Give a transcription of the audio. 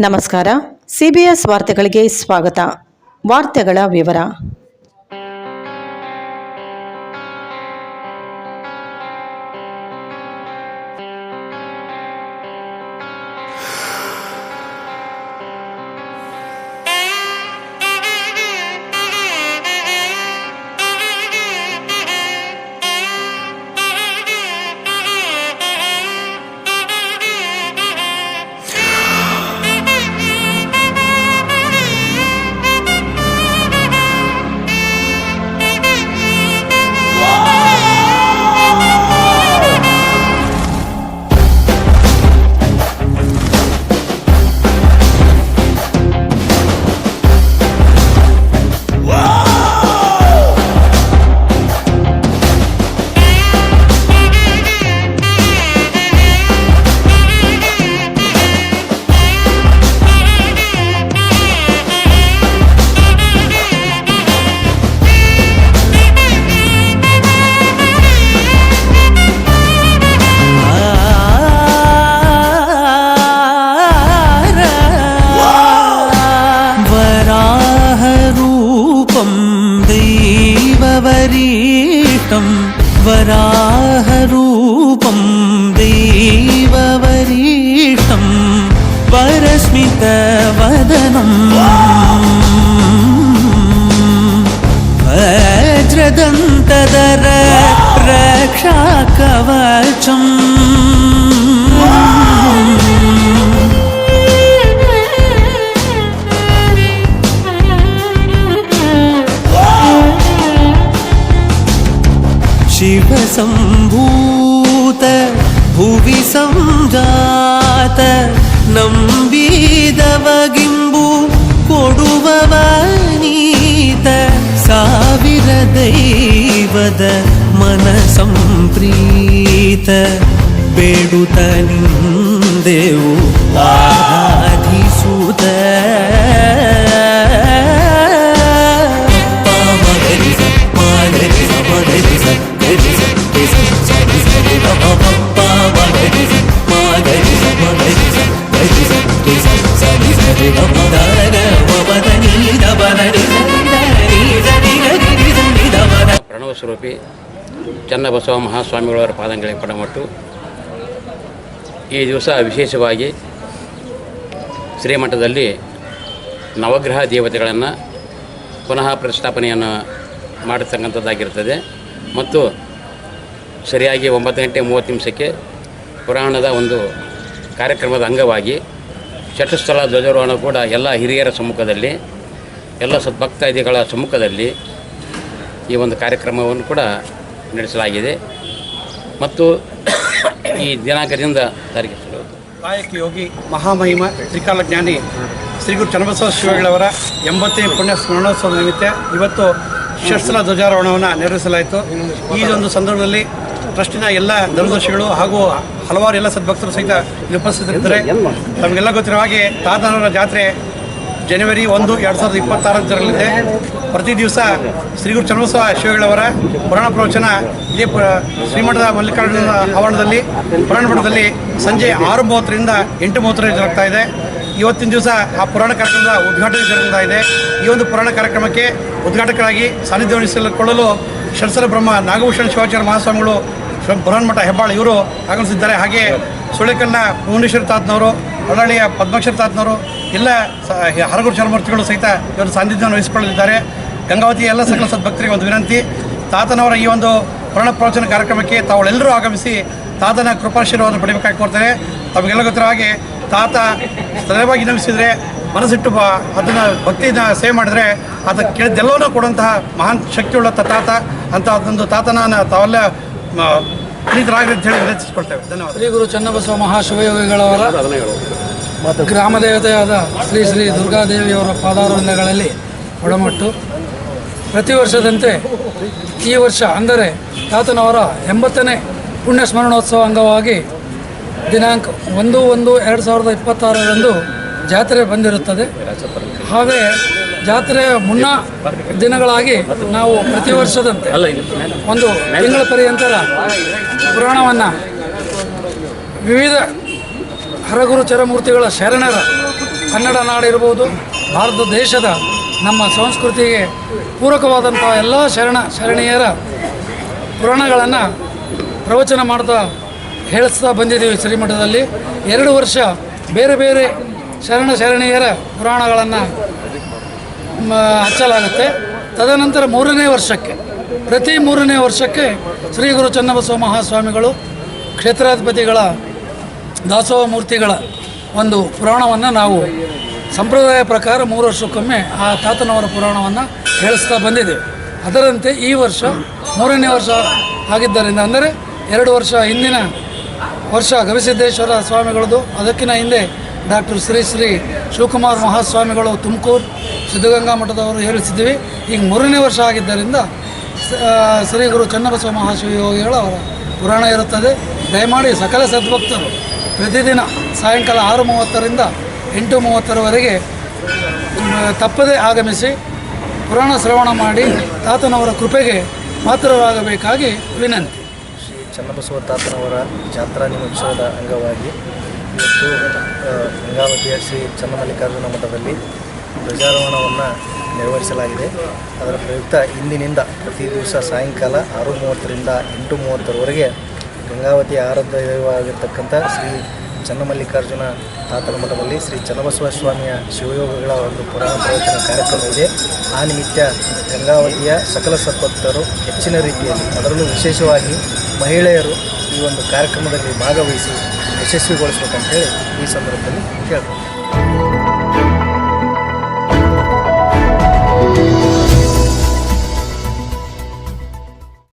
ನಮಸ್ಕಾರ. CBS ವಾರ್ತೆಗಳಿಗೆ ಸ್ವಾಗತ. ವಾರ್ತೆಗಳ ವಿವರ. वराहरूपं देववरीष्टं परस्मितवदनं वज्रदन्तधर रक्षाकवचम् शिवसम्भूत भुवि संजात ನಂಬಿದವಗಿಂಬು ಕೊಡುವವನೀತ ಸಾವಿರ ದೈವದ ಮನ ಸಂಪ್ರೀತ ಬೇಡುತ್ತ ನಿಂದೆವು ಆರಾಧಿಸುತ್ತ ಪ್ರಣವ ಸ್ವರೂಪಿ ಚನ್ನಬಸವ ಮಹಾಸ್ವಾಮಿಗಳವರ ಪಾದಂಗಳಿಗೆ ಪಡಮಟ್ಟು ಈ ದಿವಸ ವಿಶೇಷವಾಗಿ ಶ್ರೀಮಠದಲ್ಲಿ ನವಗ್ರಹ ದೇವತೆಗಳನ್ನು ಪುನಃ ಪ್ರತಿಷ್ಠಾಪನೆಯನ್ನು ಮಾಡತಕ್ಕಂಥದ್ದಾಗಿರ್ತದೆ ಮತ್ತು ಸರಿಯಾಗಿ 9:30 ಪುರಾಣದ ಒಂದು ಕಾರ್ಯಕ್ರಮದ ಅಂಗವಾಗಿ ಚತುಸ್ಥಳ ಧ್ವಜಾರೋಹಣ ಕೂಡ ಎಲ್ಲ ಹಿರಿಯರ ಸಮ್ಮುಖದಲ್ಲಿ ಎಲ್ಲ ಸದ್ಭಕ್ತಾದಿಗಳ ಸಮ್ಮುಖದಲ್ಲಿ ಈ ಒಂದು ಕಾರ್ಯಕ್ರಮವನ್ನು ಕೂಡ ನಡೆಸಲಾಗಿದೆ ಮತ್ತು ಈ ದಿನಾಂಕದಿಂದ ತಾರೀಖು ಕಾಯಕ ಯೋಗಿ ಮಹಾಮಹಿಮ ತ್ರಿಕಾಲ ಜ್ಞಾನಿ ಶ್ರೀ ಗುರು ಚನ್ನಬಸವ ಶಿವಗಳವರ 80ನೇ ಪುಣ್ಯ ಸ್ಮರಣೋತ್ಸವದ ನಿಮಿತ್ತ ಇವತ್ತು ಶಸ್ತ್ರ ಧ್ವಜಾರೋಹಣವನ್ನು ನೆರವೇರಿಸಲಾಯಿತು. ಈ ಒಂದು ಸಂದರ್ಭದಲ್ಲಿ ಟ್ರಸ್ಟಿನ ಎಲ್ಲ ಧರ್ಮದರ್ಶಿಗಳು ಹಾಗೂ ಹಲವಾರು ಎಲ್ಲ ಸದ್ಭಕ್ತರು ಸಹಿತ ಉಪಸ್ಥಿತರಿದ್ದಾರೆ. ತಮಗೆಲ್ಲ ಗೊತ್ತಿರುವ ಹಾಗೆ ತಾತನವರ ಜಾತ್ರೆ ಜನವರಿ 1, 2026 ಜರಗಲಿದೆ. ಪ್ರತಿ ದಿವಸ ಶ್ರೀ ಗುರು ಚನ್ನಬಸವ ಶಿವಗಳವರ ಪುರಾಣ ಪ್ರವಚನ ಇದೇ ಶ್ರೀಮಠದ ಮಲ್ಲಿಕಾರ್ಜುನ ಆವರಣದಲ್ಲಿ ಪುರಾಣ ಮಠದಲ್ಲಿ ಸಂಜೆ 6:30ರಿಂದ 8:30 ಜರುಗ್ತಾ ಇದೆ. ಇವತ್ತಿನ ದಿವಸ ಆ ಪುರಾಣ ಕಾರ್ಯಕ್ರಮದ ಉದ್ಘಾಟನೆ ಜರುಗ್ತಾ ಇದೆ. ಈ ಒಂದು ಪುರಾಣ ಕಾರ್ಯಕ್ರಮಕ್ಕೆ ಉದ್ಘಾಟಕರಾಗಿ ಸಾನ್ನಿಧ್ಯ ವಹಿಸಿಕೊಳ್ಳಲು ಷಡ್ಸರ ಬ್ರಹ್ಮ ನಾಗಭೂಷಣ ಶಿವಾಚಾರ್ಯ ಮಹಾಸ್ವಾಮಿಗಳು ಪುರಾಣ ಮಠ ಹೆಬ್ಬಾಳ ಇವರು ಆಗಮಿಸಿದ್ದಾರೆ. ಹಾಗೆ ಸುಳೆಕಲ್ನ ಭುವನೇಶ್ವರ ತಾತನವರು, ಹೊರಳಿಯ ಪದ್ಮಾಕ್ಷರ ತಾತನವರು, ಎಲ್ಲ ಹರಗುರು ಚರಮೂರ್ತಿಗಳು ಸಹಿತ ಇವರು ಸಾನ್ನಿಧ್ಯವನ್ನು ವಹಿಸಿಕೊಳ್ಳಲಿದ್ದಾರೆ. ಗಂಗಾವತಿ ಎಲ್ಲ ಸಕಲ ಸದ್ಭಕ್ತರಿಗೆ ಒಂದು ವಿನಂತಿ, ತಾತನವರ ಈ ಒಂದು ಪುರಾಣ ಪ್ರವಚನ ಕಾರ್ಯಕ್ರಮಕ್ಕೆ ತಾವುಗಳೆಲ್ಲರೂ ಆಗಮಿಸಿ ತಾತನ ಕೃಪಾಶೀರ್ವಾದ ಪಡೆಯಬೇಕಾಗಿ ಕೋರ್ತಾರೆ. ತಮಗೆಲ್ಲ ಗೊತ್ತಿರೋ ಹಾಗೆ ತಾತ ಸ್ಥಿರವಾಗಿ ನಮಿಸಿದರೆ ಮನಸ್ಸಿಟ್ಟು ಅದನ್ನು ಭಕ್ತಿಯಿಂದ ಸೇವೆ ಮಾಡಿದರೆ ಆತ ಕೇಳಿದ್ದೆಲ್ಲವನ್ನೂ ಕೊಡುವಂತಹ ಮಹಾನ್ ಶಕ್ತಿಯುಳ್ಳ ತಾತ ಅಂತ ಅದೊಂದು ತಾತನ ತಾವೆಲ್ಲ ಪ್ರೀತರಾಗಿ ಅಂತ ಹೇಳಿ ವಿನಂತಿಸಿಕೊಳ್ತೇವೆ. ಧನ್ಯವಾದ. ಶ್ರೀ ಗುರು ಚನ್ನಬಸವ ಮಹಾಶಿವಯೋಗಿಗಳವರ ಗ್ರಾಮ ದೇವತೆಯಾದ ಶ್ರೀ ಶ್ರೀ ದುರ್ಗಾದೇವಿಯವರ ಪಾದಾರವಿಂದಗಳಲ್ಲಿ ಒಡಮಟ್ಟು ಪ್ರತಿ ವರ್ಷದಂತೆ ಈ ವರ್ಷ ಅಂದರೆ ತಾತನವರ 80ನೇ ಪುಣ್ಯ ಸ್ಮರಣೋತ್ಸವ ಅಂಗವಾಗಿ ದಿನಾಂಕ 1/1/2026 ಜಾತ್ರೆ ಬಂದಿರುತ್ತದೆ. ಹಾಗೆ ಜಾತ್ರೆಯ ಮುನ್ನ ದಿನಗಳಾಗಿ ನಾವು ಪ್ರತಿ ವರ್ಷದಂತೆ ಒಂದು ತಿಂಗಳ ಪರ್ಯಂತರ ಪುರಾಣವನ್ನು ವಿವಿಧ ಹರಗುರು ಚರಮೂರ್ತಿಗಳ ಶರಣರ ಕನ್ನಡ ನಾಡಿರ್ಬೋದು, ಭಾರತ ದೇಶದ ನಮ್ಮ ಸಂಸ್ಕೃತಿಗೆ ಪೂರಕವಾದಂಥ ಎಲ್ಲ ಶರಣೀಯರ ಪುರಾಣಗಳನ್ನು ಪ್ರವಚನ ಮಾಡ್ತಾ ಹೇಳಿಸ್ತಾ ಬಂದಿದ್ದೀವಿ. ಶ್ರೀಮಠದಲ್ಲಿ 2 ವರ್ಷ ಬೇರೆ ಬೇರೆ ಶರಣೀಯರ ಪುರಾಣಗಳನ್ನು ಹಚ್ಚಲಾಗುತ್ತೆ. ತದನಂತರ 3ನೇ ವರ್ಷಕ್ಕೆ, ಪ್ರತಿ 3ನೇ ವರ್ಷಕ್ಕೆ ಶ್ರೀ ಗುರು ಚನ್ನಬಸವ ಮಹಾಸ್ವಾಮಿಗಳು ಕ್ಷೇತ್ರಾಧಿಪತಿಗಳ ದಾಸೋಹ ಮೂರ್ತಿಗಳ ಒಂದು ಪುರಾಣವನ್ನು ನಾವು ಸಂಪ್ರದಾಯ ಪ್ರಕಾರ 3 ವರ್ಷಕ್ಕೊಮ್ಮೆ ಆ ತಾತನವರ ಪುರಾಣವನ್ನು ಹೇಳಿಸ್ತಾ ಬಂದಿದ್ದೇವೆ. ಅದರಂತೆ ಈ ವರ್ಷ 3ನೇ ವರ್ಷ ಆಗಿದ್ದರಿಂದ, ಅಂದರೆ 2 ವರ್ಷ ಹಿಂದಿನ ವರ್ಷ ಗವಿಸಿದ್ದೇಶ್ವರ ಸ್ವಾಮಿಗಳದು, ಅದಕ್ಕಿಂತ ಹಿಂದೆ ಡಾಕ್ಟರ್ ಶ್ರೀ ಶಿವಕುಮಾರ ಮಹಾಸ್ವಾಮಿಗಳು ತುಮಕೂರು ಸಿದ್ಧಗಂಗಾ ಮಠದವರು ಹೇಳಿಸಿದ್ದೀವಿ. ಈಗ 3ನೇ ವರ್ಷ ಆಗಿದ್ದರಿಂದ ಶ್ರೀ ಗುರು ಚನ್ನಬಸವ ಮಹಾಶಿವಯೋಗಿಗಳ ಅವರ ಪುರಾಣ ಇರುತ್ತದೆ. ದಯಮಾಡಿ ಸಕಲ ಸದ್ಭಕ್ತರು ಪ್ರತಿದಿನ ಸಾಯಂಕಾಲ 6:30ರಿಂದ 8:30ರವರೆಗೆ ತಪ್ಪದೇ ಆಗಮಿಸಿ ಪುರಾಣ ಶ್ರವಣ ಮಾಡಿ ತಾತನವರ ಕೃಪೆಗೆ ಪಾತ್ರರಾಗಬೇಕಾಗಿ ವಿನಂತಿ. ಶ್ರೀ ಚನ್ನಬಸವ ತಾತನವರ ಜಾತ್ರಾ ಮಹೋತ್ಸವದ ಅಂಗವಾಗಿ ಇವತ್ತು ಗಂಗಾವತಿಯ ಶ್ರೀ ಚನ್ನಮಲ್ಲಿಕಾರ್ಜುನ ಮಠದಲ್ಲಿ ಧ್ವಜಾರೋಹಣವನ್ನು ನೆರವೇರಿಸಲಾಗಿದೆ. ಅದರ ಪ್ರಯುಕ್ತ ಇಂದಿನಿಂದ ಪ್ರತಿ ದಿವಸ ಸಾಯಂಕಾಲ 6:30ರಿಂದ 8:30ರವರೆಗೆ ಗಂಗಾವತಿಯ ಆರಾಧ್ಯ ದೈವವಾಗಿರ್ತಕ್ಕಂಥ ಶ್ರೀ ಚನ್ನಮಲ್ಲಿಕಾರ್ಜುನ ತಾತನ ಮಠದಲ್ಲಿ ಶ್ರೀ ಚನ್ನಬಸವ ಸ್ವಾಮಿಯ ಶಿವಯೋಗಗಳ ಒಂದು ಪುರಾಣ ಪ್ರವಚನ ಕಾರ್ಯಕ್ರಮ ಇದೆ. ಆ ನಿಮಿತ್ತ ಗಂಗಾವತಿಯ ಸಕಲ ಸದ್ಭಕ್ತರು ಹೆಚ್ಚಿನ ರೀತಿಯಲ್ಲಿ, ಅದರಲ್ಲೂ ವಿಶೇಷವಾಗಿ ಮಹಿಳೆಯರು ಈ ಒಂದು ಕಾರ್ಯಕ್ರಮದಲ್ಲಿ ಭಾಗವಹಿಸಿ ಯಶಸ್ವಿಗೊಳಿಸಬೇಕಂತೇಳಿ ಈ ಸಂದರ್ಭದಲ್ಲಿ ಕೇಳ್ಬೋದು.